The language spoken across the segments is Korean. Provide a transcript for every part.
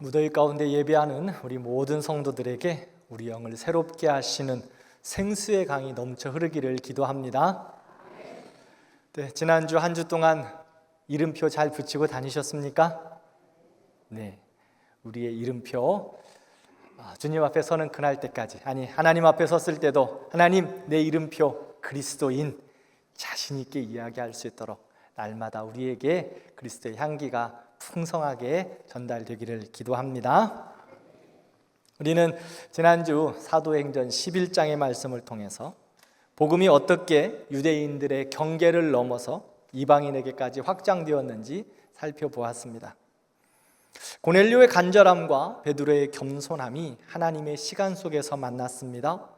무더위 가운데 예배하는 우리 모든 성도들에게 우리 영을 새롭게 하시는 생수의 강이 넘쳐 흐르기를 기도합니다. 네, 지난주 한 주 동안 이름표 잘 붙이고 다니셨습니까? 네, 우리의 이름표 주님 앞에 서는 그날 때까지, 하나님 앞에 섰을 때도 하나님, 내 이름표 그리스도인 자신 있게 이야기할 수 있도록 날마다 우리에게 그리스도의 향기가 풍성하게 전달되기를 기도합니다. 우리는 지난주 사도행전 11장의 말씀을 통해서 복음이 어떻게 유대인들의 경계를 넘어서 이방인에게까지 확장되었는지 살펴보았습니다. 고넬료의 간절함과 베드로의 겸손함이 하나님의 시간 속에서 만났습니다.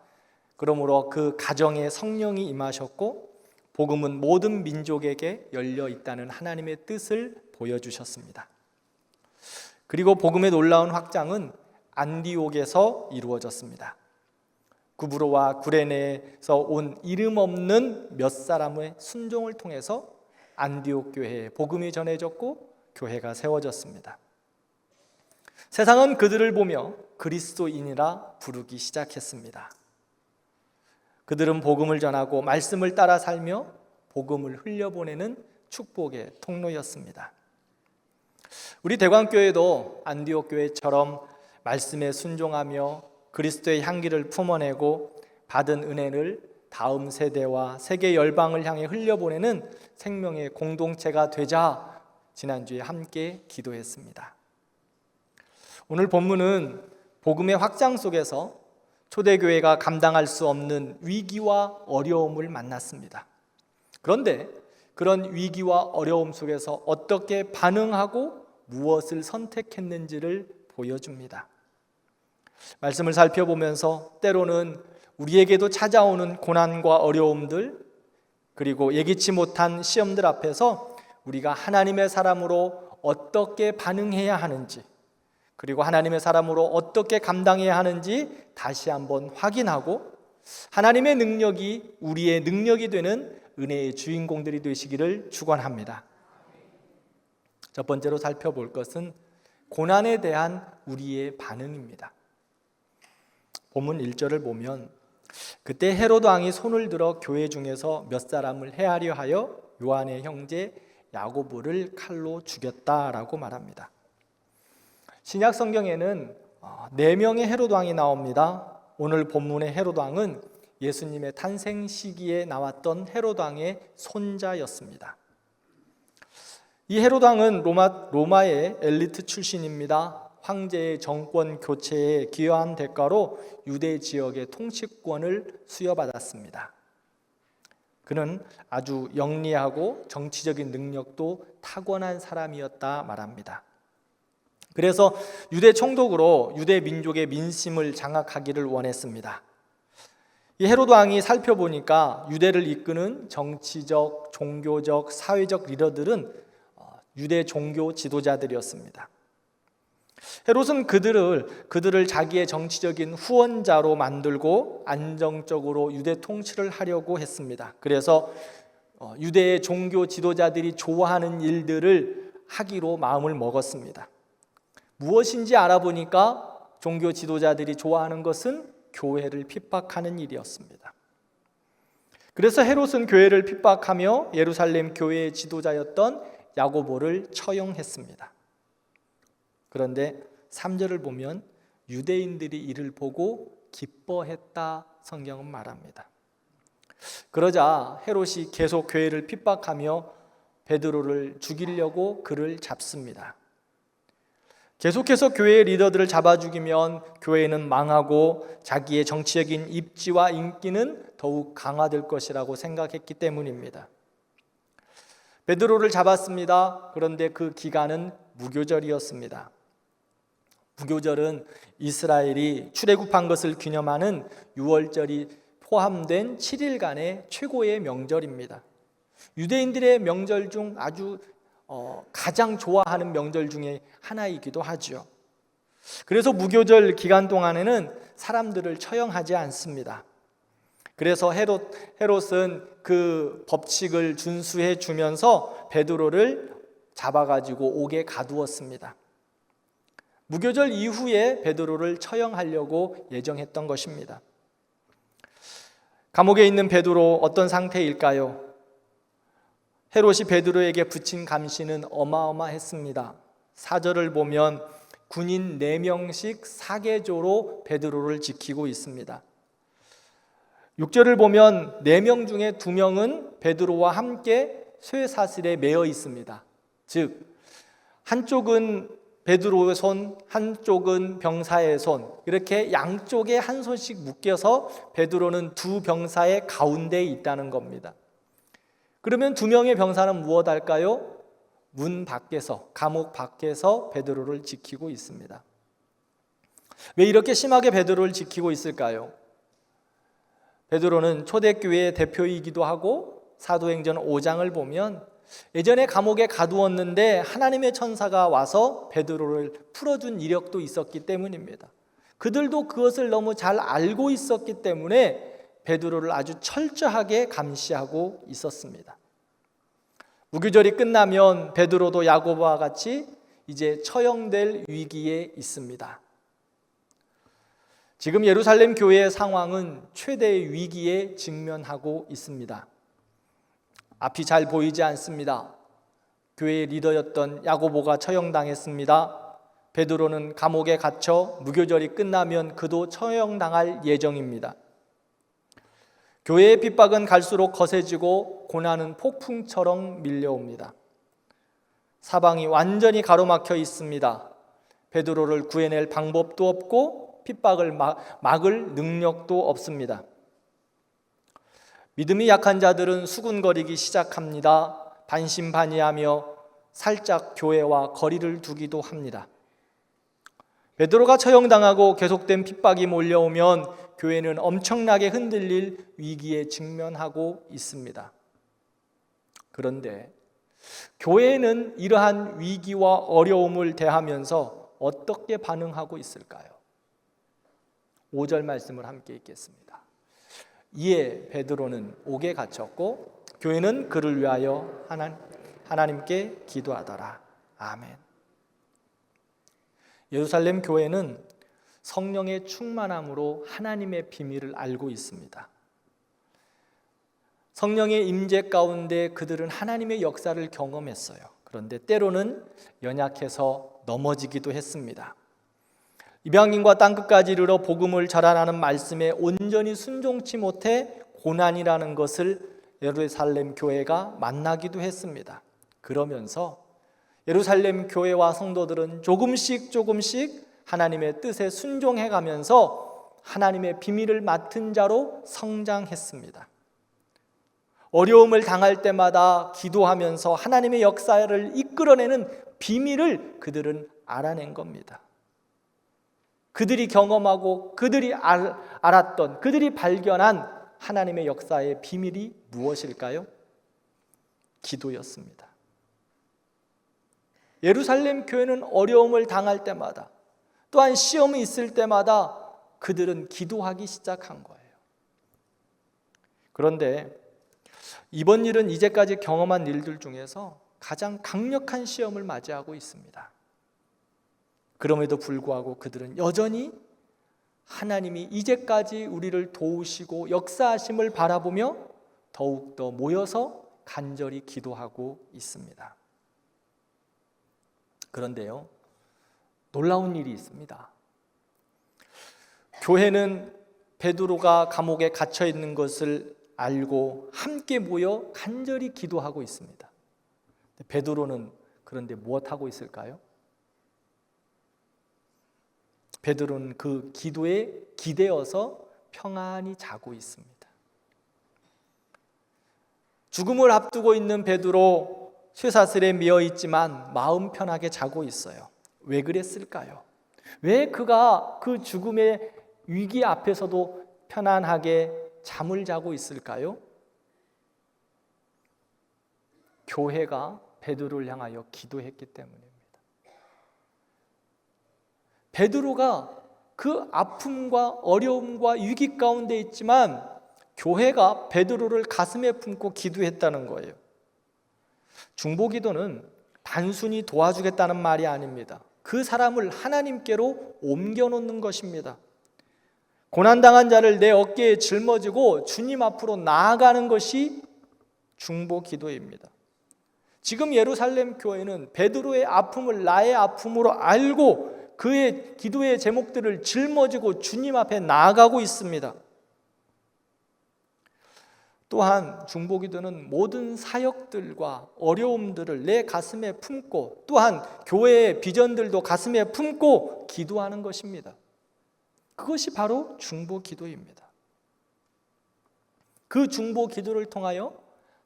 그러므로 그 가정에 성령이 임하셨고 복음은 모든 민족에게 열려 있다는 하나님의 뜻을 보여주셨습니다. 그리고 복음의 놀라운 확장은 안디옥에서 이루어졌습니다. 구브로와 구레네에서 온 이름 없는 몇 사람의 순종을 통해서 안디옥 교회에 복음이 전해졌고 교회가 세워졌습니다. 세상은 그들을 보며 그리스도인이라 부르기 시작했습니다. 그들은 복음을 전하고 말씀을 따라 살며 복음을 흘려보내는 축복의 통로였습니다. 우리 대광교회도 안디옥 교회처럼 말씀에 순종하며 그리스도의 향기를 품어내고 받은 은혜를 다음 세대와 세계 열방을 향해 흘려보내는 생명의 공동체가 되자 지난주에 함께 기도했습니다. 오늘 본문은 복음의 확장 속에서 초대교회가 감당할 수 없는 위기와 어려움을 만났습니다. 그런데 그런 위기와 어려움 속에서 어떻게 반응하고 무엇을 선택했는지를 보여줍니다. 말씀을 살펴보면서 때로는 우리에게도 찾아오는 고난과 어려움들, 그리고 예기치 못한 시험들 앞에서 우리가 하나님의 사람으로 어떻게 반응해야 하는지, 그리고 하나님의 사람으로 어떻게 감당해야 하는지 다시 한번 확인하고 하나님의 능력이 우리의 능력이 되는 은혜의 주인공들이 되시기를 축원합니다. 첫 번째로 살펴볼 것은 고난에 대한 우리의 반응입니다. 본문 1절을 보면 그때 헤로드 왕이 손을 들어 교회 중에서 몇 사람을 해하려 하여 요한의 형제 야고보를 칼로 죽였다라고 말합니다. 신약 성경에는 4명의 헤로드 왕이 나옵니다. 오늘 본문의 헤로드 왕은 예수님의 탄생 시기에 나왔던 헤로드 왕의 손자였습니다. 이 헤로드 왕은 로마의 엘리트 출신입니다. 황제의 정권 교체에 기여한 대가로 유대 지역의 통치권을 수여받았습니다. 그는 아주 영리하고 정치적인 능력도 타고난 사람이었다 말합니다. 그래서 유대 총독으로 유대 민족의 민심을 장악하기를 원했습니다. 이 헤로드 왕이 살펴보니까 유대를 이끄는 정치적, 종교적, 사회적 리더들은 유대 종교 지도자들이었습니다. 헤롯은 그들을 자기의 정치적인 후원자로 만들고 안정적으로 유대 통치를 하려고 했습니다. 그래서 유대의 종교 지도자들이 좋아하는 일들을 하기로 마음을 먹었습니다. 무엇인지 알아보니까 종교 지도자들이 좋아하는 것은 교회를 핍박하는 일이었습니다. 그래서 헤롯은 교회를 핍박하며 예루살렘 교회의 지도자였던 야고보를 처형했습니다. 그런데 3절을 보면 유대인들이 이를 보고 기뻐했다 성경은 말합니다. 그러자 헤롯이 계속 교회를 핍박하며 베드로를 죽이려고 그를 잡습니다. 계속해서 교회의 리더들을 잡아 죽이면 교회는 망하고 자기의 정치적인 입지와 인기는 더욱 강화될 것이라고 생각했기 때문입니다. 베드로를 잡았습니다. 그런데 그 기간은 무교절이었습니다. 무교절은 이스라엘이 출애굽한 것을 기념하는 유월절이 포함된 7일간의 최고의 명절입니다. 유대인들의 명절 중 아주 가장 좋아하는 명절 중에 하나이기도 하죠. 그래서 무교절 기간 동안에는 사람들을 처형하지 않습니다. 그래서 헤롯은 그 법칙을 준수해 주면서 베드로를 잡아가지고 옥에 가두었습니다. 무교절 이후에 베드로를 처형하려고 예정했던 것입니다. 감옥에 있는 베드로 어떤 상태일까요? 헤롯이 베드로에게 붙인 감시는 어마어마했습니다. 4절을 보면 군인 4명씩 사계조로 베드로를 지키고 있습니다. 6절을 보면 4명 중에 2명은 베드로와 함께 쇠사슬에 매어 있습니다. 즉 한쪽은 베드로의 손, 한쪽은 병사의 손, 이렇게 양쪽에 한 손씩 묶여서 베드로는 두 병사의 가운데에 있다는 겁니다. 그러면 2명의 병사는 무엇 할까요? 문 밖에서, 감옥 밖에서 베드로를 지키고 있습니다. 왜 이렇게 심하게 베드로를 지키고 있을까요? 베드로는 초대교회의 대표이기도 하고 사도행전 5장을 보면 예전에 감옥에 가두었는데 하나님의 천사가 와서 베드로를 풀어준 이력도 있었기 때문입니다. 그들도 그것을 너무 잘 알고 있었기 때문에 베드로를 아주 철저하게 감시하고 있었습니다. 무교절이 끝나면 베드로도 야고보와 같이 이제 처형될 위기에 있습니다. 지금 예루살렘 교회의 상황은 최대의 위기에 직면하고 있습니다. 앞이 잘 보이지 않습니다. 교회의 리더였던 야고보가 처형당했습니다. 베드로는 감옥에 갇혀 무교절이 끝나면 그도 처형당할 예정입니다. 교회의 핍박은 갈수록 거세지고 고난은 폭풍처럼 밀려옵니다. 사방이 완전히 가로막혀 있습니다. 베드로를 구해낼 방법도 없고 핍박을 막을 능력도 없습니다. 믿음이 약한 자들은 수군거리기 시작합니다. 반신반의하며 살짝 교회와 거리를 두기도 합니다. 베드로가 처형당하고 계속된 핍박이 몰려오면 교회는 엄청나게 흔들릴 위기에 직면하고 있습니다. 그런데 교회는 이러한 위기와 어려움을 대하면서 어떻게 반응하고 있을까요? 5절 말씀을 함께 읽겠습니다. 이에 베드로는 옥에 갇혔고 교회는 그를 위하여 하나님께 기도하더라. 아멘. 예루살렘 교회는 성령의 충만함으로 하나님의 비밀을 알고 있습니다. 성령의 임재 가운데 그들은 하나님의 역사를 경험했어요. 그런데 때로는 연약해서 넘어지기도 했습니다. 이방인과 땅끝까지 이르러 복음을 전하라는 말씀에 온전히 순종치 못해 고난이라는 것을 예루살렘 교회가 만나기도 했습니다. 그러면서 예루살렘 교회와 성도들은 조금씩 하나님의 뜻에 순종해가면서 하나님의 비밀을 맡은 자로 성장했습니다. 어려움을 당할 때마다 기도하면서 하나님의 역사를 이끌어내는 비밀을 그들은 알아낸 겁니다. 그들이 경험하고 그들이 알았던, 그들이 발견한 하나님의 역사의 비밀이 무엇일까요? 기도였습니다. 예루살렘 교회는 어려움을 당할 때마다, 또한 시험이 있을 때마다 그들은 기도하기 시작한 거예요. 그런데 이번 일은 이제까지 경험한 일들 중에서 가장 강력한 시험을 맞이하고 있습니다. 그럼에도 불구하고 그들은 여전히 하나님이 이제까지 우리를 도우시고 역사하심을 바라보며 더욱더 모여서 간절히 기도하고 있습니다. 그런데요, 놀라운 일이 있습니다. 교회는 베드로가 감옥에 갇혀 있는 것을 알고 함께 모여 간절히 기도하고 있습니다. 베드로는 그런데 무엇하고 있을까요? 베드로는 그 기도에 기대어서 평안히 자고 있습니다. 죽음을 앞두고 있는 베드로, 쇠사슬에 매어 있지만 마음 편하게 자고 있어요. 왜 그랬을까요? 왜 그가 그 죽음의 위기 앞에서도 편안하게 잠을 자고 있을까요? 교회가 베드로를 향하여 기도했기 때문입니다. 베드로가 그 아픔과 어려움과 위기 가운데 있지만 교회가 베드로를 가슴에 품고 기도했다는 거예요. 중보기도는 단순히 도와주겠다는 말이 아닙니다. 그 사람을 하나님께로 옮겨놓는 것입니다. 고난당한 자를 내 어깨에 짊어지고 주님 앞으로 나아가는 것이 중보 기도입니다. 지금 예루살렘 교회는 베드로의 아픔을 나의 아픔으로 알고 그의 기도의 제목들을 짊어지고 주님 앞에 나아가고 있습니다. 또한 중보기도는 모든 사역들과 어려움들을 내 가슴에 품고 또한 교회의 비전들도 가슴에 품고 기도하는 것입니다. 그것이 바로 중보기도입니다. 그 중보기도를 통하여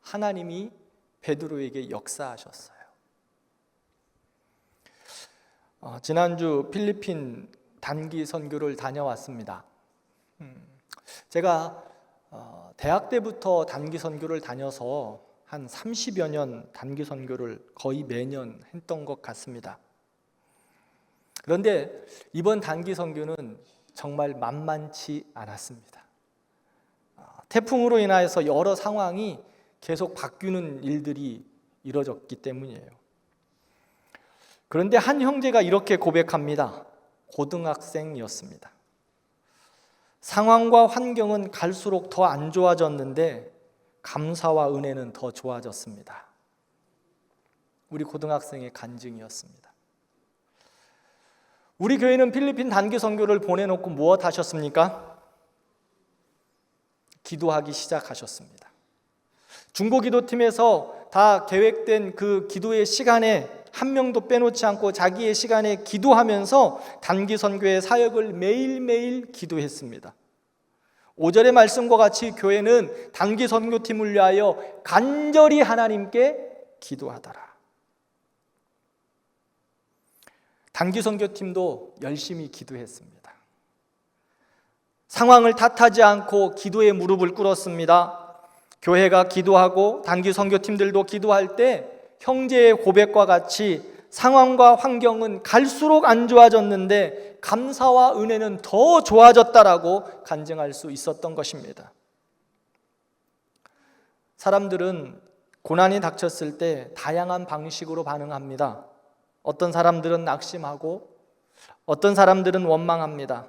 하나님이 베드로에게 역사하셨어요. 지난주 필리핀 단기 선교를 다녀왔습니다. 제가 대학 때부터 단기 선교를 다녀서 한 30여 년 단기 선교를 거의 매년 했던 것 같습니다. 그런데 이번 단기 선교는 정말 만만치 않았습니다. 태풍으로 인하여서 여러 상황이 계속 바뀌는 일들이 이뤄졌기 때문이에요. 그런데 한 형제가 이렇게 고백합니다. 고등학생이었습니다. 상황과 환경은 갈수록 더 안 좋아졌는데 감사와 은혜는 더 좋아졌습니다. 우리 고등학생의 간증이었습니다. 우리 교회는 필리핀 단기 선교를 보내놓고 무엇 하셨습니까? 기도하기 시작하셨습니다. 중보기도팀에서 다 계획된 그 기도의 시간에 한 명도 빼놓지 않고 자기의 시간에 기도하면서 단기 선교의 사역을 매일매일 기도했습니다. 5절의 말씀과 같이 교회는 단기 선교팀을 위하여 간절히 하나님께 기도하더라. 단기 선교팀도 열심히 기도했습니다. 상황을 탓하지 않고 기도에 무릎을 꿇었습니다. 교회가 기도하고 단기 선교팀들도 기도할 때 형제의 고백과 같이 상황과 환경은 갈수록 안 좋아졌는데 감사와 은혜는 더 좋아졌다라고 간증할 수 있었던 것입니다. 사람들은 고난이 닥쳤을 때 다양한 방식으로 반응합니다. 어떤 사람들은 낙심하고 어떤 사람들은 원망합니다.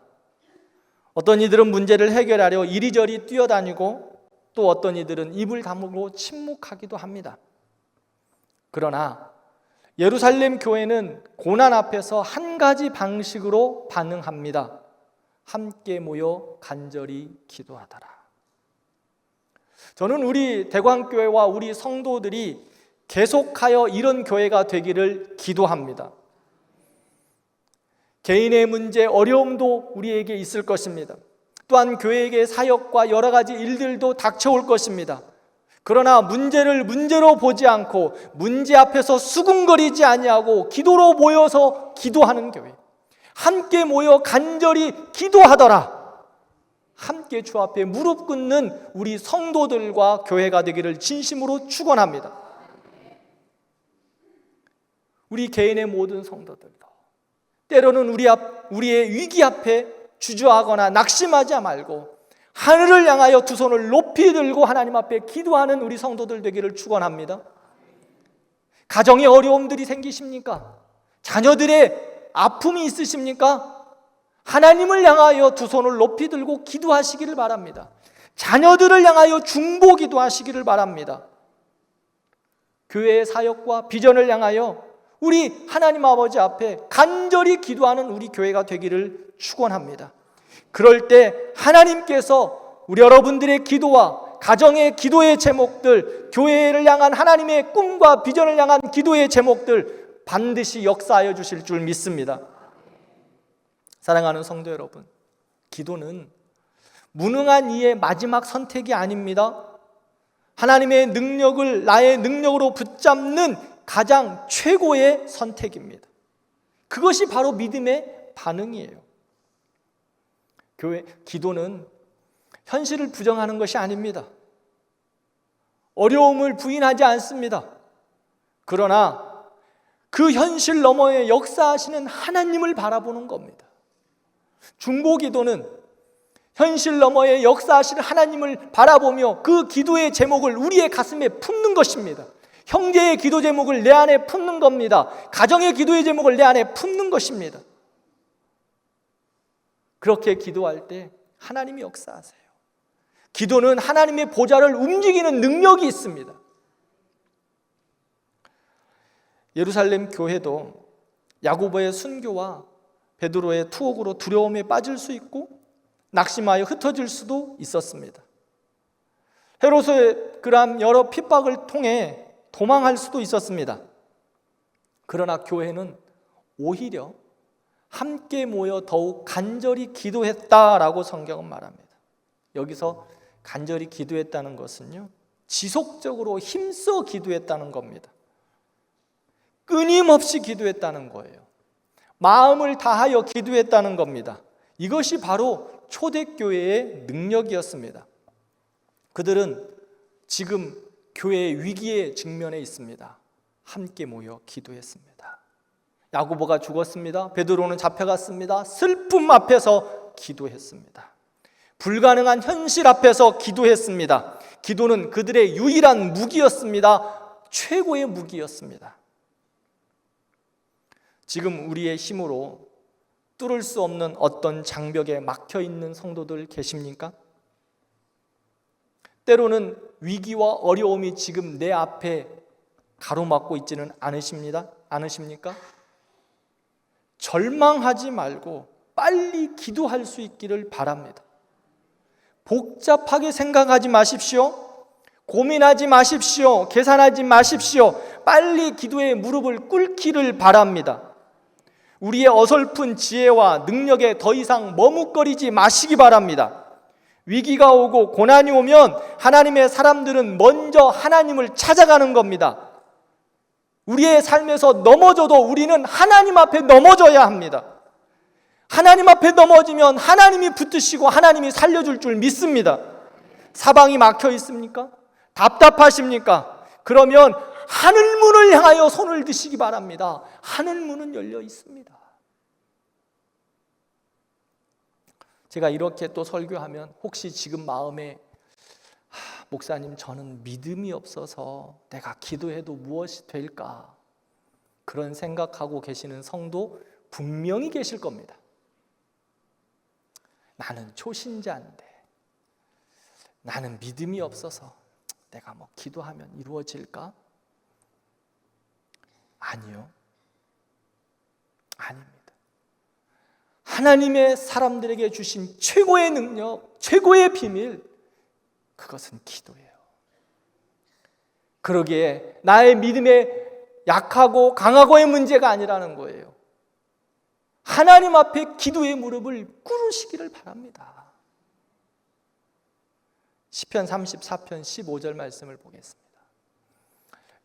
어떤 이들은 문제를 해결하려 이리저리 뛰어다니고 또 어떤 이들은 입을 다물고 침묵하기도 합니다. 그러나 예루살렘 교회는 고난 앞에서 한 가지 방식으로 반응합니다. 함께 모여 간절히 기도하더라. 저는 우리 대광교회와 우리 성도들이 계속하여 이런 교회가 되기를 기도합니다. 개인의 문제, 어려움도 우리에게 있을 것입니다. 또한 교회에게 사역과 여러 가지 일들도 닥쳐올 것입니다. 그러나 문제를 문제로 보지 않고 문제 앞에서 수군거리지 아니하고 기도로 모여서 기도하는 교회, 함께 모여 간절히 기도하더라. 함께 주 앞에 무릎 꿇는 우리 성도들과 교회가 되기를 진심으로 축원합니다. 우리 개인의 모든 성도들도 때로는 우리의 위기 앞에 주저하거나 낙심하지 말고 하늘을 향하여 두 손을 높이 들고 하나님 앞에 기도하는 우리 성도들 되기를 축원합니다. 가정에 어려움들이 생기십니까? 자녀들의 아픔이 있으십니까? 하나님을 향하여 두 손을 높이 들고 기도하시기를 바랍니다. 자녀들을 향하여 중보 기도하시기를 바랍니다. 교회의 사역과 비전을 향하여 우리 하나님 아버지 앞에 간절히 기도하는 우리 교회가 되기를 축원합니다. 그럴 때 하나님께서 우리 여러분들의 기도와 가정의 기도의 제목들, 교회를 향한 하나님의 꿈과 비전을 향한 기도의 제목들 반드시 역사하여 주실 줄 믿습니다. 사랑하는 성도 여러분, 기도는 무능한 이의 마지막 선택이 아닙니다. 하나님의 능력을 나의 능력으로 붙잡는 가장 최고의 선택입니다. 그것이 바로 믿음의 반응이에요. 기도는 현실을 부정하는 것이 아닙니다. 어려움을 부인하지 않습니다. 그러나 그 현실 너머에 역사하시는 하나님을 바라보는 겁니다. 중보기도는 현실 너머에 역사하시는 하나님을 바라보며 그 기도의 제목을 우리의 가슴에 품는 것입니다. 형제의 기도 제목을 내 안에 품는 겁니다. 가정의 기도의 제목을 내 안에 품는 것입니다. 그렇게 기도할 때 하나님이 역사하세요. 기도는 하나님의 보좌를 움직이는 능력이 있습니다. 예루살렘 교회도 야고보의 순교와 베드로의 투옥으로 두려움에 빠질 수 있고 낙심하여 흩어질 수도 있었습니다. 헤롯의 그런 여러 핍박을 통해 도망할 수도 있었습니다. 그러나 교회는 오히려 함께 모여 더욱 간절히 기도했다라고 성경은 말합니다. 여기서 간절히 기도했다는 것은요, 지속적으로 힘써 기도했다는 겁니다. 끊임없이 기도했다는 거예요. 마음을 다하여 기도했다는 겁니다. 이것이 바로 초대교회의 능력이었습니다. 그들은 지금 교회의 위기에 직면해 있습니다. 함께 모여 기도했습니다. 야고보가 죽었습니다. 베드로는 잡혀갔습니다. 슬픔 앞에서 기도했습니다. 불가능한 현실 앞에서 기도했습니다. 기도는 그들의 유일한 무기였습니다. 최고의 무기였습니다. 지금 우리의 힘으로 뚫을 수 없는 어떤 장벽에 막혀 있는 성도들 계십니까? 때로는 위기와 어려움이 지금 내 앞에 가로막고 있지는 않으십니까? 절망하지 말고 빨리 기도할 수 있기를 바랍니다. 복잡하게 생각하지 마십시오. 고민하지 마십시오. 계산하지 마십시오. 빨리 기도의 무릎을 꿇기를 바랍니다. 우리의 어설픈 지혜와 능력에 더 이상 머뭇거리지 마시기 바랍니다. 위기가 오고 고난이 오면 하나님의 사람들은 먼저 하나님을 찾아가는 겁니다. 우리의 삶에서 넘어져도 우리는 하나님 앞에 넘어져야 합니다. 하나님 앞에 넘어지면 하나님이 붙드시고 하나님이 살려줄 줄 믿습니다. 사방이 막혀 있습니까? 답답하십니까? 그러면 하늘문을 향하여 손을 드시기 바랍니다. 하늘문은 열려 있습니다. 제가 이렇게 또 설교하면 혹시 지금 마음에 목사님 저는 믿음이 없어서 내가 기도해도 무엇이 될까? 그런 생각하고 계시는 성도 분명히 계실 겁니다. 나는 초신자인데 나는 믿음이 없어서 내가 뭐 기도하면 이루어질까? 아니요. 아닙니다. 하나님의 사람들에게 주신 최고의 능력, 최고의 비밀, 그것은 기도예요. 그러기에 나의 믿음의 약하고 강하고의 문제가 아니라는 거예요. 하나님 앞에 기도의 무릎을 꿇으시기를 바랍니다. 시편 34편 15절 말씀을 보겠습니다.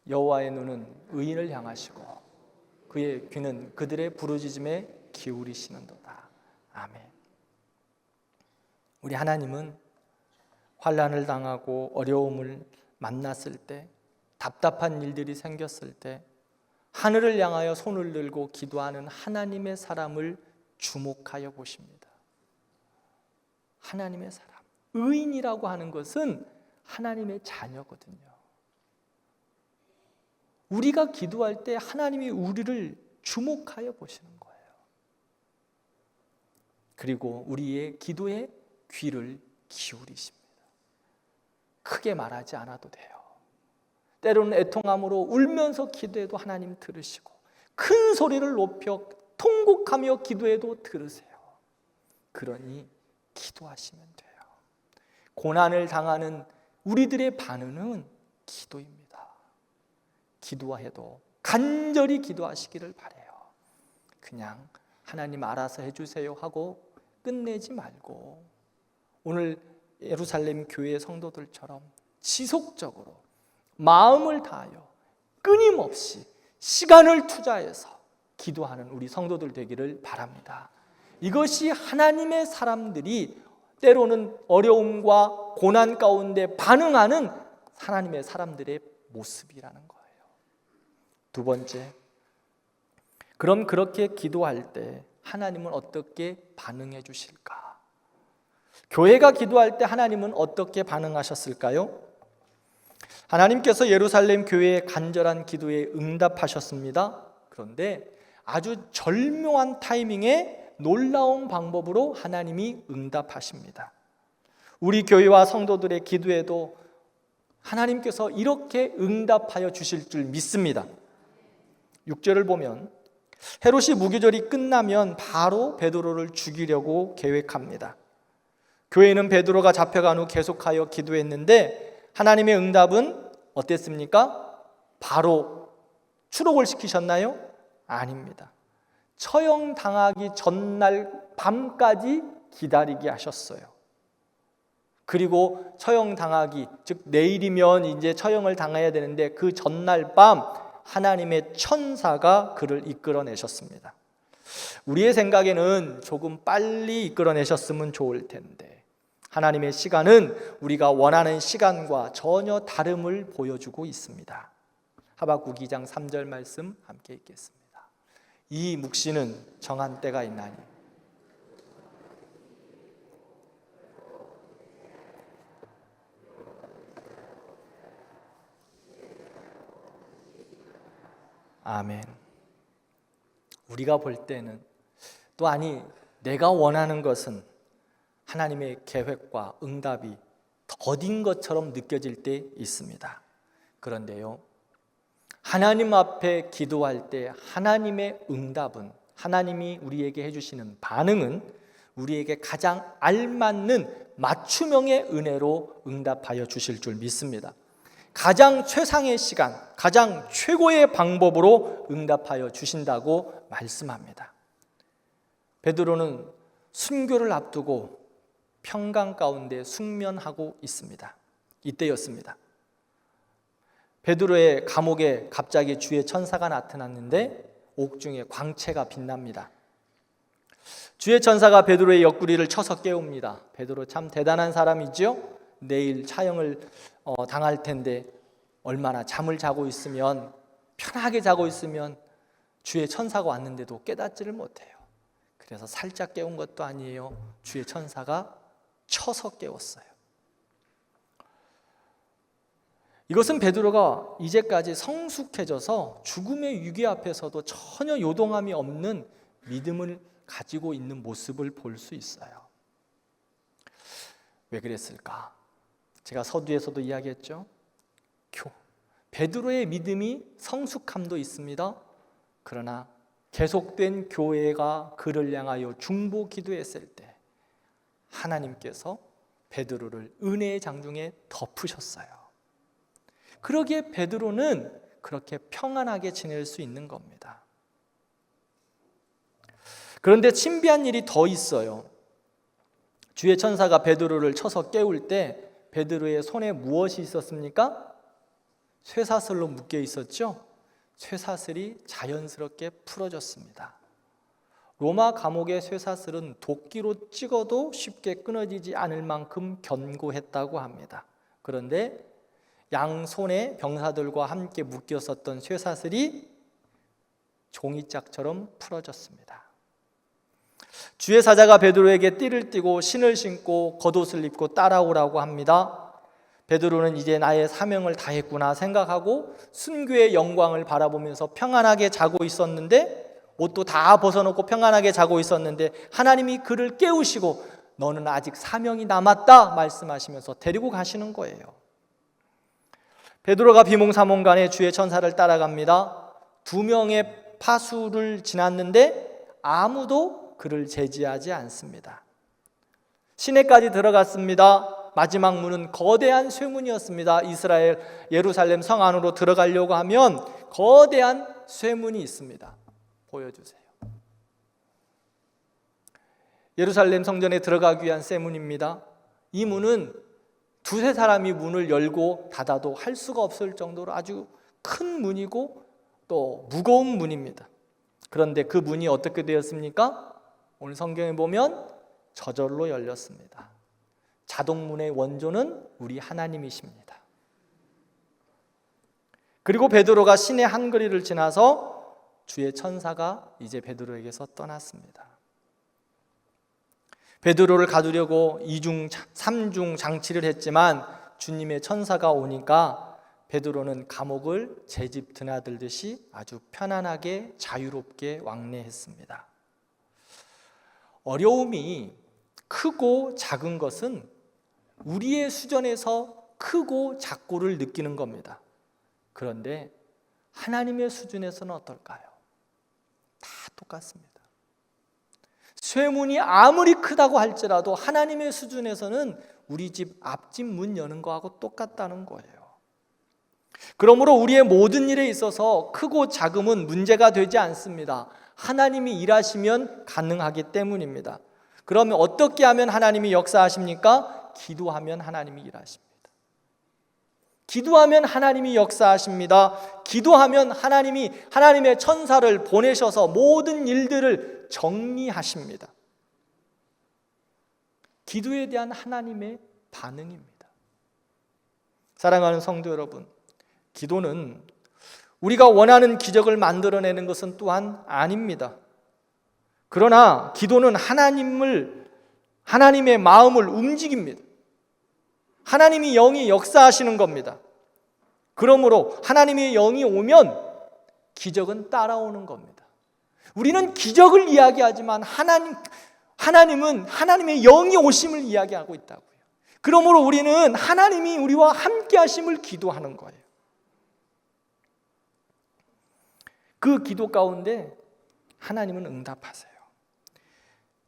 여호와의 눈은 의인을 향하시고 그의 귀는 그들의 부르짖음에 기울이시는도다. 아멘. 우리 하나님은 환난을 당하고 어려움을 만났을 때, 답답한 일들이 생겼을 때 하늘을 향하여 손을 들고 기도하는 하나님의 사람을 주목하여 보십니다. 하나님의 사람, 의인이라고 하는 것은 하나님의 자녀거든요. 우리가 기도할 때 하나님이 우리를 주목하여 보시는 거예요. 그리고 우리의 기도에 귀를 기울이십니다. 크게 말하지 않아도 돼요. 때로는 애통함으로 울면서 기도해도 하나님 들으시고, 큰 소리를 높여 통곡하며 기도해도 들으세요. 그러니 기도하시면 돼요. 고난을 당하는 우리들의 반응은 기도입니다. 기도해도 간절히 기도하시기를 바라요. 그냥 하나님 알아서 해주세요 하고 끝내지 말고 오늘 예루살렘 교회 성도들처럼 지속적으로 마음을 다하여 끊임없이 시간을 투자해서 기도하는 우리 성도들 되기를 바랍니다. 이것이 하나님의 사람들이 때로는 어려움과 고난 가운데 반응하는 하나님의 사람들의 모습이라는 거예요. 두 번째, 그럼 그렇게 기도할 때 하나님은 어떻게 반응해 주실까? 교회가 기도할 때 하나님은 어떻게 반응하셨을까요? 하나님께서 예루살렘 교회의 간절한 기도에 응답하셨습니다. 그런데 아주 절묘한 타이밍에 놀라운 방법으로 하나님이 응답하십니다. 우리 교회와 성도들의 기도에도 하나님께서 이렇게 응답하여 주실 줄 믿습니다. 6절을 보면 헤롯이 무교절이 끝나면 바로 베드로를 죽이려고 계획합니다. 교회는 베드로가 잡혀간 후 계속하여 기도했는데 하나님의 응답은 어땠습니까? 바로 추록을 시키셨나요? 아닙니다. 처형당하기 전날 밤까지 기다리게 하셨어요. 그리고 처형당하기, 즉 내일이면 이제 처형을 당해야 되는데 그 전날 밤 하나님의 천사가 그를 이끌어내셨습니다. 우리의 생각에는 조금 빨리 이끌어내셨으면 좋을 텐데 하나님의 시간은 우리가 원하는 시간과 전혀 다름을 보여주고 있습니다. 하박국 2장 3절 말씀 함께 읽겠습니다. 이 묵시는 정한 때가 있나니 아멘. 우리가 볼 때는 또 아니 내가 원하는 것은 하나님의 계획과 응답이 더딘 것처럼 느껴질 때 있습니다. 그런데요, 하나님 앞에 기도할 때 하나님의 응답은, 하나님이 우리에게 해주시는 반응은 우리에게 가장 알맞는 맞춤형의 은혜로 응답하여 주실 줄 믿습니다. 가장 최상의 시간, 가장 최고의 방법으로 응답하여 주신다고 말씀합니다. 베드로는 순교를 앞두고 평강 가운데 숙면하고 있습니다. 이때였습니다. 베드로의 감옥에 갑자기 주의 천사가 나타났는데 옥중에 광채가 빛납니다. 주의 천사가 베드로의 옆구리를 쳐서 깨웁니다. 베드로 참 대단한 사람이죠. 내일 차형을 당할 텐데 얼마나 잠을 자고 있으면, 편하게 자고 있으면 주의 천사가 왔는데도 깨닫지를 못해요. 그래서 살짝 깨운 것도 아니에요. 주의 천사가 쳐서 깨웠어요. 이것은 베드로가 이제까지 성숙해져서 죽음의 위기 앞에서도 전혀 요동함이 없는 믿음을 가지고 있는 모습을 볼 수 있어요. 왜 그랬을까? 제가 서두에서도 이야기했죠. 베드로의 믿음이 성숙함도 있습니다. 그러나 계속된 교회가 그를 향하여 중보 기도했을 때 하나님께서 베드로를 은혜의 장중에 덮으셨어요. 그러기에 베드로는 그렇게 평안하게 지낼 수 있는 겁니다. 그런데 신비한 일이 더 있어요. 주의 천사가 베드로를 쳐서 깨울 때 베드로의 손에 무엇이 있었습니까? 쇠사슬로 묶여 있었죠. 쇠사슬이 자연스럽게 풀어졌습니다. 로마 감옥의 쇠사슬은 도끼로 찍어도 쉽게 끊어지지 않을 만큼 견고했다고 합니다. 그런데 양손에 병사들과 함께 묶였었던 쇠사슬이 종이짝처럼 풀어졌습니다. 주의 사자가 베드로에게 띠를 띠고 신을 신고 겉옷을 입고 따라오라고 합니다. 베드로는 이제 나의 사명을 다했구나 생각하고 순교의 영광을 바라보면서 평안하게 자고 있었는데, 옷도 다 벗어놓고 평안하게 자고 있었는데 하나님이 그를 깨우시고 너는 아직 사명이 남았다 말씀하시면서 데리고 가시는 거예요. 베드로가 비몽사몽간에 주의 천사를 따라갑니다. 2명의 파수를 지났는데 아무도 그를 제지하지 않습니다. 시내까지 들어갔습니다. 마지막 문은 거대한 쇠문이었습니다. 이스라엘 예루살렘 성 안으로 들어가려고 하면 거대한 쇠문이 있습니다. 보여주세요. 예루살렘 성전에 들어가기 위한 쇠문입니다. 이 문은 두세 사람이 문을 열고 닫아도 할 수가 없을 정도로 아주 큰 문이고 또 무거운 문입니다. 그런데 그 문이 어떻게 되었습니까? 오늘 성경에 보면 저절로 열렸습니다. 자동문의 원조는 우리 하나님이십니다. 그리고 베드로가 시내 한 거리를 지나서 주의 천사가 이제 베드로에게서 떠났습니다. 베드로를 가두려고 2중, 3중 장치를 했지만 주님의 천사가 오니까 베드로는 감옥을 제 집 드나들듯이 아주 편안하게 자유롭게 왕래했습니다. 어려움이 크고 작은 것은 우리의 수준에서 크고 작고를 느끼는 겁니다. 그런데 하나님의 수준에서는 어떨까요? 다 똑같습니다. 쇠문이 아무리 크다고 할지라도 하나님의 수준에서는 우리 집 앞집 문 여는 거하고 똑같다는 거예요. 그러므로 우리의 모든 일에 있어서 크고 작음은 문제가 되지 않습니다. 하나님이 일하시면 가능하기 때문입니다. 그러면 어떻게 하면 하나님이 역사하십니까? 기도하면 하나님이 일하십니다. 기도하면 하나님이 역사하십니다. 기도하면 하나님이 하나님의 천사를 보내셔서 모든 일들을 정리하십니다. 기도에 대한 하나님의 반응입니다. 사랑하는 성도 여러분, 기도는 우리가 원하는 기적을 만들어내는 것은 또한 아닙니다. 그러나 기도는 하나님의 마음을 움직입니다. 하나님이 영이 역사하시는 겁니다. 그러므로 하나님의 영이 오면 기적은 따라오는 겁니다. 우리는 기적을 이야기하지만 하나님은 하나님의 영이 오심을 이야기하고 있다고요. 그러므로 우리는 하나님이 우리와 함께 하심을 기도하는 거예요. 그 기도 가운데 하나님은 응답하세요.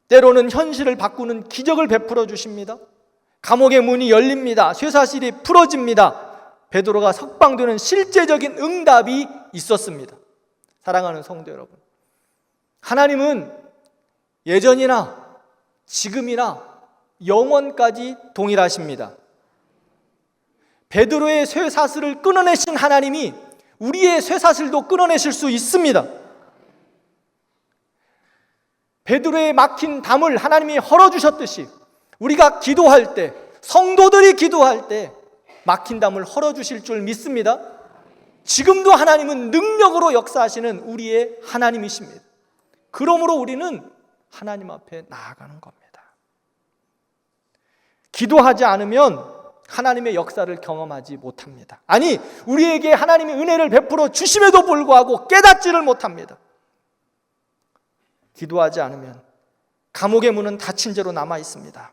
때로는 현실을 바꾸는 기적을 베풀어 주십니다. 감옥의 문이 열립니다. 쇠사슬이 풀어집니다. 베드로가 석방되는 실제적인 응답이 있었습니다. 사랑하는 성도 여러분, 하나님은 예전이나 지금이나 영원까지 동일하십니다. 베드로의 쇠사슬을 끊어내신 하나님이 우리의 쇠사슬도 끊어내실 수 있습니다. 베드로의 막힌 담을 하나님이 헐어주셨듯이 우리가 기도할 때, 성도들이 기도할 때 막힌 담을 헐어주실 줄 믿습니다. 지금도 하나님은 능력으로 역사하시는 우리의 하나님이십니다. 그러므로 우리는 하나님 앞에 나아가는 겁니다. 기도하지 않으면 하나님의 역사를 경험하지 못합니다. 아니, 우리에게 하나님의 은혜를 베풀어 주심에도 불구하고 깨닫지를 못합니다. 기도하지 않으면 감옥의 문은 닫힌 채로 남아 있습니다.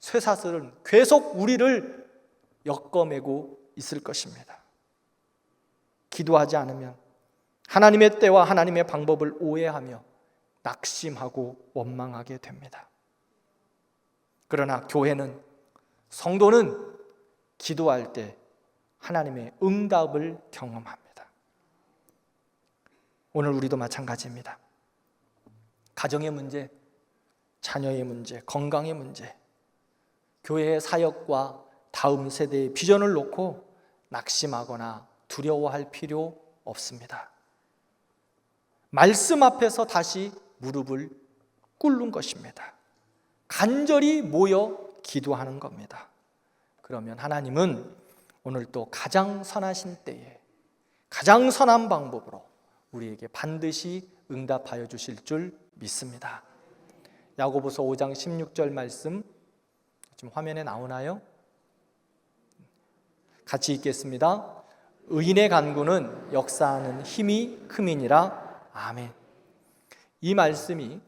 쇠사슬은 계속 우리를 엮어매고 있을 것입니다. 기도하지 않으면 하나님의 때와 하나님의 방법을 오해하며 낙심하고 원망하게 됩니다. 그러나 교회는, 성도는 기도할 때 하나님의 응답을 경험합니다. 오늘 우리도 마찬가지입니다. 가정의 문제, 자녀의 문제, 건강의 문제, 교회의 사역과 다음 세대의 비전을 놓고 낙심하거나 두려워할 필요 없습니다. 말씀 앞에서 다시 무릎을 꿇는 것입니다. 간절히 모여 기도하는 겁니다. 그러면 하나님은 오늘 또 가장 선하신 때에 가장 선한 방법으로 우리에게 반드시 응답하여 주실 줄 믿습니다. 야고보서 5장 16절 말씀 지금 화면에 나오나요? 같이 읽겠습니다. 의인의 간구는 역사하는 힘이 큼이니라. 아멘. 이 말씀이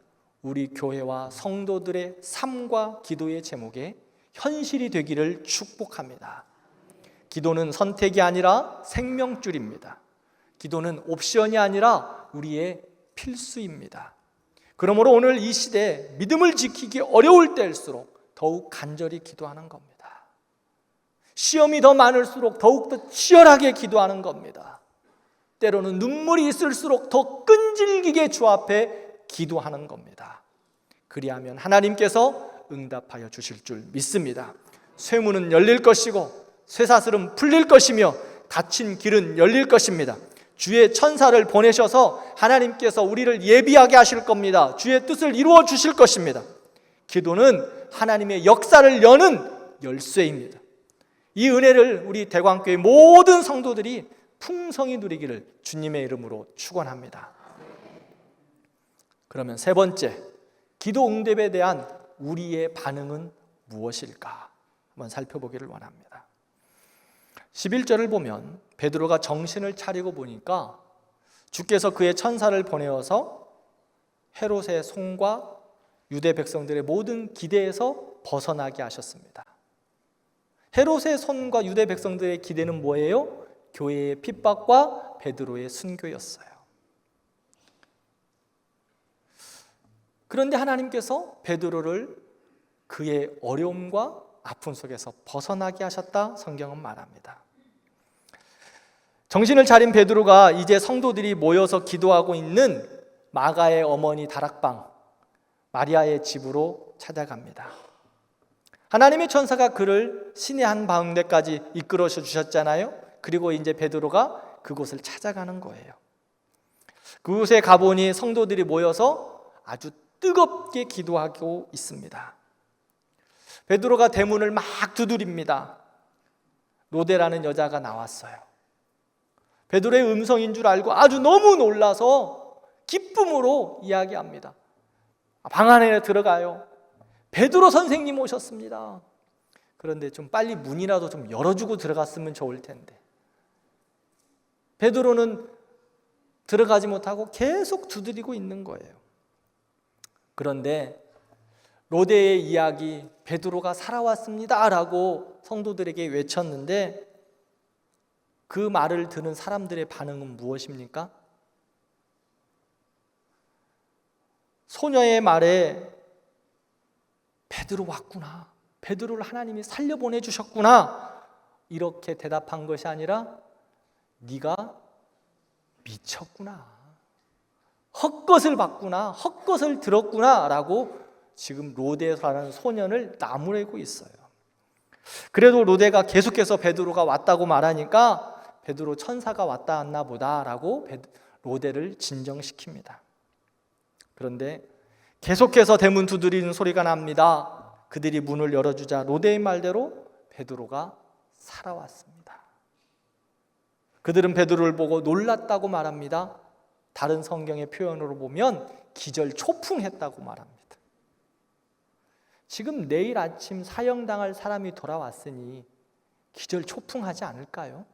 우리 교회와 성도들의 삶과 기도의 제목에 현실이 되기를 축복합니다. 기도는 선택이 아니라 생명줄입니다. 기도는 옵션이 아니라 우리의 필수입니다. 그러므로 오늘 이 시대에 믿음을 지키기 어려울 때일수록 더욱 간절히 기도하는 겁니다. 시험이 더 많을수록 더욱더 치열하게 기도하는 겁니다. 때로는 눈물이 있을수록 더 끈질기게 주 앞에 기도하는 겁니다. 그리하면 하나님께서 응답하여 주실 줄 믿습니다. 쇠문은 열릴 것이고 쇠사슬은 풀릴 것이며 닫힌 길은 열릴 것입니다. 주의 천사를 보내셔서 하나님께서 우리를 예비하게 하실 겁니다. 주의 뜻을 이루어 주실 것입니다. 기도는 하나님의 역사를 여는 열쇠입니다. 이 은혜를 우리 대광교회 모든 성도들이 풍성히 누리기를 주님의 이름으로 축원합니다. 그러면 세 번째, 기도 응답에 대한 우리의 반응은 무엇일까? 한번 살펴보기를 원합니다. 11절을 보면 베드로가 정신을 차리고 보니까 주께서 그의 천사를 보내어서 헤롯의 손과 유대 백성들의 모든 기대에서 벗어나게 하셨습니다. 헤롯의 손과 유대 백성들의 기대는 뭐예요? 교회의 핍박과 베드로의 순교였어요. 그런데 하나님께서 베드로를 그의 어려움과 아픔 속에서 벗어나게 하셨다 성경은 말합니다. 정신을 차린 베드로가 이제 성도들이 모여서 기도하고 있는 마가의 어머니 다락방 마리아의 집으로 찾아갑니다. 하나님의 천사가 그를 시내 한 가운데까지 이끌어 주셨잖아요. 그리고 이제 베드로가 그곳을 찾아가는 거예요. 그곳에 가보니 성도들이 모여서 아주 뜨겁게 기도하고 있습니다. 베드로가 대문을 막 두드립니다. 로데라는 여자가 나왔어요. 베드로의 음성인 줄 알고 아주 너무 놀라서 기쁨으로 이야기합니다. 방 안에 들어가요. 베드로 선생님 오셨습니다. 그런데 좀 빨리 문이라도 좀 열어주고 들어갔으면 좋을 텐데 베드로는 들어가지 못하고 계속 두드리고 있는 거예요. 그런데 로데의 이야기, 베드로가 살아왔습니다 라고 성도들에게 외쳤는데 그 말을 듣는 사람들의 반응은 무엇입니까? 소녀의 말에 베드로 왔구나, 베드로를 하나님이 살려보내 주셨구나 이렇게 대답한 것이 아니라 네가 미쳤구나, 헛것을 봤구나, 헛것을 들었구나 라고 지금 로데라는 소년을 나무래고 있어요. 그래도 로데가 계속해서 베드로가 왔다고 말하니까 베드로 천사가 왔다 왔나 보다 라고 로데를 진정시킵니다. 그런데 계속해서 대문 두드리는 소리가 납니다. 그들이 문을 열어주자 로데의 말대로 베드로가 살아왔습니다. 그들은 베드로를 보고 놀랐다고 말합니다. 다른 성경의 표현으로 보면 기절초풍했다고 말합니다. 지금 내일 아침 사형당할 사람이 돌아왔으니 기절초풍하지 않을까요?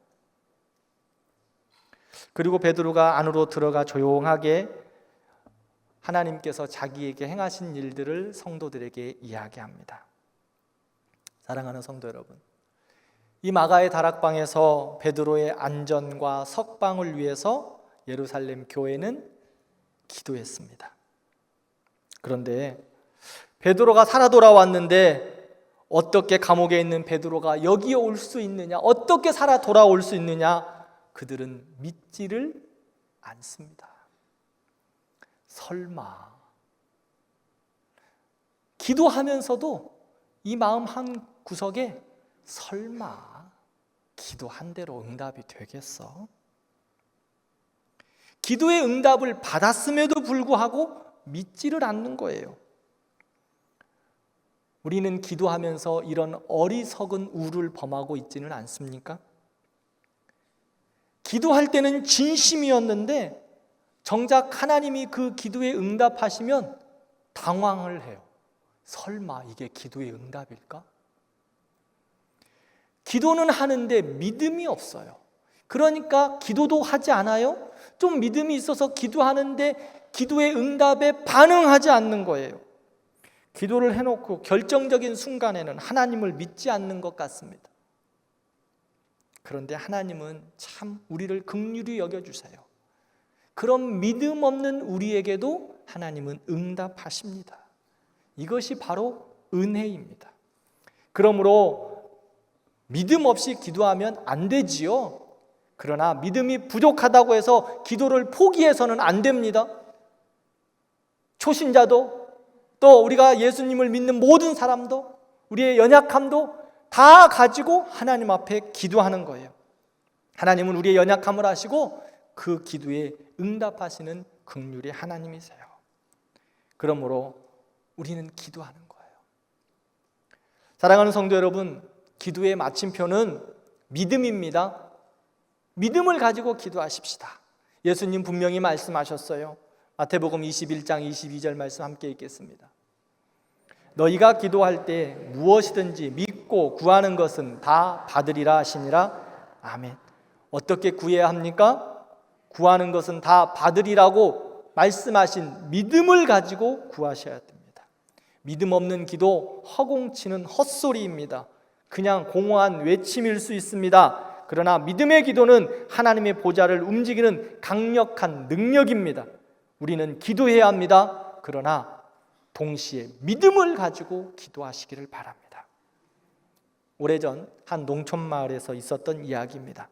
그리고 베드로가 안으로 들어가 조용하게 하나님께서 자기에게 행하신 일들을 성도들에게 이야기합니다. 사랑하는 성도 여러분, 이 마가의 다락방에서 베드로의 안전과 석방을 위해서 예루살렘 교회는 기도했습니다. 그런데 베드로가 살아 돌아왔는데 어떻게 감옥에 있는 베드로가 여기에 올 수 있느냐, 어떻게 살아 돌아올 수 있느냐, 그들은 믿지를 않습니다. 설마. 기도하면서도 이 마음 한 구석에 설마 기도한 대로 응답이 되겠어? 기도의 응답을 받았음에도 불구하고 믿지를 않는 거예요. 우리는 기도하면서 이런 어리석은 우를 범하고 있지는 않습니까? 기도할 때는 진심이었는데 정작 하나님이 그 기도에 응답하시면 당황을 해요. 설마 이게 기도의 응답일까? 기도는 하는데 믿음이 없어요. 그러니까 기도도 하지 않아요. 좀 믿음이 있어서 기도하는데 기도의 응답에 반응하지 않는 거예요. 기도를 해놓고 결정적인 순간에는 하나님을 믿지 않는 것 같습니다. 그런데 하나님은 참 우리를 긍휼히 여겨주세요. 그런 믿음 없는 우리에게도 하나님은 응답하십니다. 이것이 바로 은혜입니다. 그러므로 믿음 없이 기도하면 안 되지요. 그러나 믿음이 부족하다고 해서 기도를 포기해서는 안 됩니다. 초신자도 또 우리가 예수님을 믿는 모든 사람도 우리의 연약함도 다 가지고 하나님 앞에 기도하는 거예요. 하나님은 우리의 연약함을 아시고 그 기도에 응답하시는 긍휼의 하나님이세요. 그러므로 우리는 기도하는 거예요. 사랑하는 성도 여러분, 기도의 마침표는 믿음입니다. 믿음을 가지고 기도하십시다. 예수님 분명히 말씀하셨어요. 마태복음 21장 22절 말씀 함께 읽겠습니다. 너희가 기도할 때 무엇이든지 믿고 구하는 것은 다 받으리라 하시니라. 아멘. 어떻게 구해야 합니까? 구하는 것은 다 받으리라고 말씀하신 믿음을 가지고 구하셔야 됩니다. 믿음 없는 기도 허공치는 헛소리입니다. 그냥 공허한 외침일 수 있습니다. 그러나 믿음의 기도는 하나님의 보좌를 움직이는 강력한 능력입니다. 우리는 기도해야 합니다. 그러나 동시에 믿음을 가지고 기도하시기를 바랍니다. 오래전 한 농촌 마을에서 있었던 이야기입니다.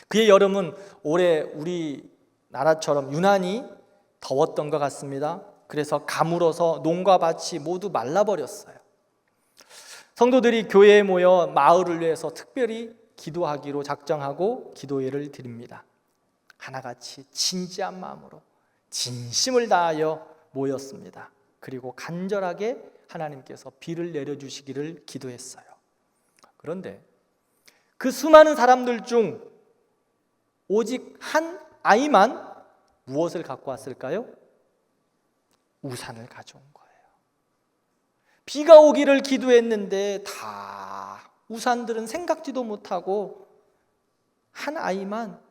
그의 여름은 올해 우리나라처럼 유난히 더웠던 것 같습니다. 그래서 가물어서 농가 밭이 모두 말라버렸어요. 성도들이 교회에 모여 마을을 위해서 특별히 기도하기로 작정하고 기도회를 드립니다. 하나같이 진지한 마음으로 진심을 다하여 모였습니다. 그리고 간절하게 하나님께서 비를 내려주시기를 기도했어요. 그런데 그 수많은 사람들 중 오직 한 아이만 무엇을 갖고 왔을까요? 우산을 가져온 거예요. 비가 오기를 기도했는데 다 우산들은 생각지도 못하고 한 아이만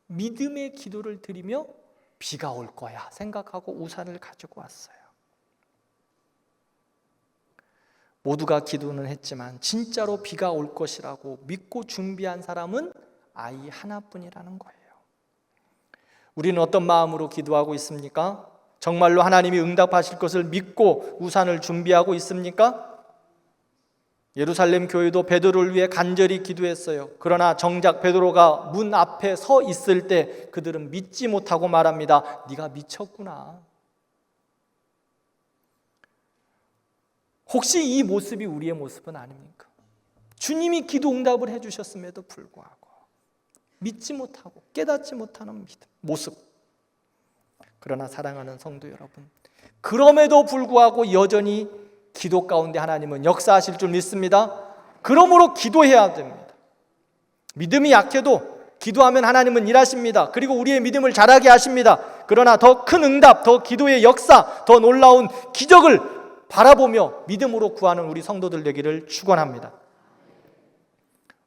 믿음의 기도를 드리며 비가 올 거야 생각하고 우산을 가지고 왔어요. 모두가 기도는 했지만 진짜로 비가 올 것이라고 믿고 준비한 사람은 아이 하나뿐이라는 거예요. 우리는 어떤 마음으로 기도하고 있습니까? 정말로 하나님이 응답하실 것을 믿고 우산을 준비하고 있습니까? 예루살렘 교회도 베드로를 위해 간절히 기도했어요. 그러나 정작 베드로가 문 앞에 서 있을 때 그들은 믿지 못하고 말합니다. 네가 미쳤구나. 혹시 이 모습이 우리의 모습은 아닙니까? 주님이 기도 응답을 해주셨음에도 불구하고 믿지 못하고 깨닫지 못하는 모습. 그러나 사랑하는 성도 여러분, 그럼에도 불구하고 여전히 기도 가운데 하나님은 역사하실 줄 믿습니다. 그러므로 기도해야 됩니다. 믿음이 약해도 기도하면 하나님은 일하십니다. 그리고 우리의 믿음을 자라게 하십니다. 그러나 더 큰 응답, 더 기도의 역사, 더 놀라운 기적을 바라보며 믿음으로 구하는 우리 성도들 되기를 축원합니다.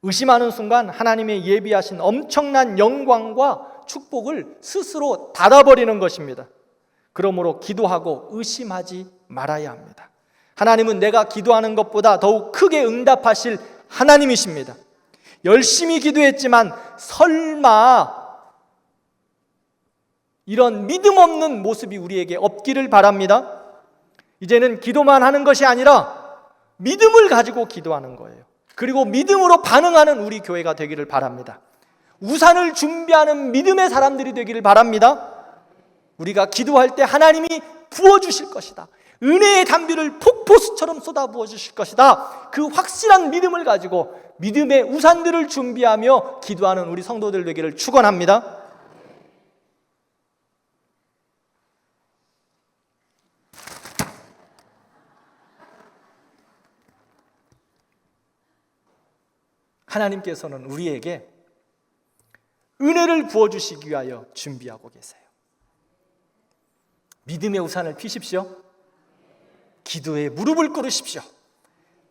의심하는 순간 하나님의 예비하신 엄청난 영광과 축복을 스스로 닫아버리는 것입니다. 그러므로 기도하고 의심하지 말아야 합니다. 하나님은 내가 기도하는 것보다 더욱 크게 응답하실 하나님이십니다. 열심히 기도했지만 설마 이런 믿음 없는 모습이 우리에게 없기를 바랍니다. 이제는 기도만 하는 것이 아니라 믿음을 가지고 기도하는 거예요. 그리고 믿음으로 반응하는 우리 교회가 되기를 바랍니다. 우산을 준비하는 믿음의 사람들이 되기를 바랍니다. 우리가 기도할 때 하나님이 부어주실 것이다. 은혜의 단비를 폭포수처럼 쏟아부어 주실 것이다. 그 확실한 믿음을 가지고 믿음의 우산들을 준비하며 기도하는 우리 성도들 되기를 축원합니다. 하나님께서는 우리에게 은혜를 부어주시기 위하여 준비하고 계세요. 믿음의 우산을 피십시오. 기도에 무릎을 꿇으십시오.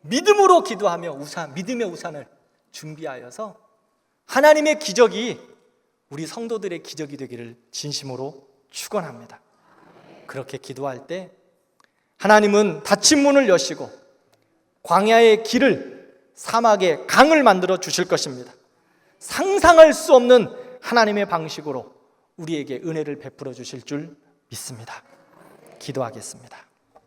믿음으로 기도하며 믿음의 우산을 준비하여서 하나님의 기적이 우리 성도들의 기적이 되기를 진심으로 축원합니다. 그렇게 기도할 때 하나님은 닫힌 문을 여시고 광야의 길을 사막의 강을 만들어 주실 것입니다. 상상할 수 없는 하나님의 방식으로 우리에게 은혜를 베풀어 주실 줄 믿습니다. 기도하겠습니다.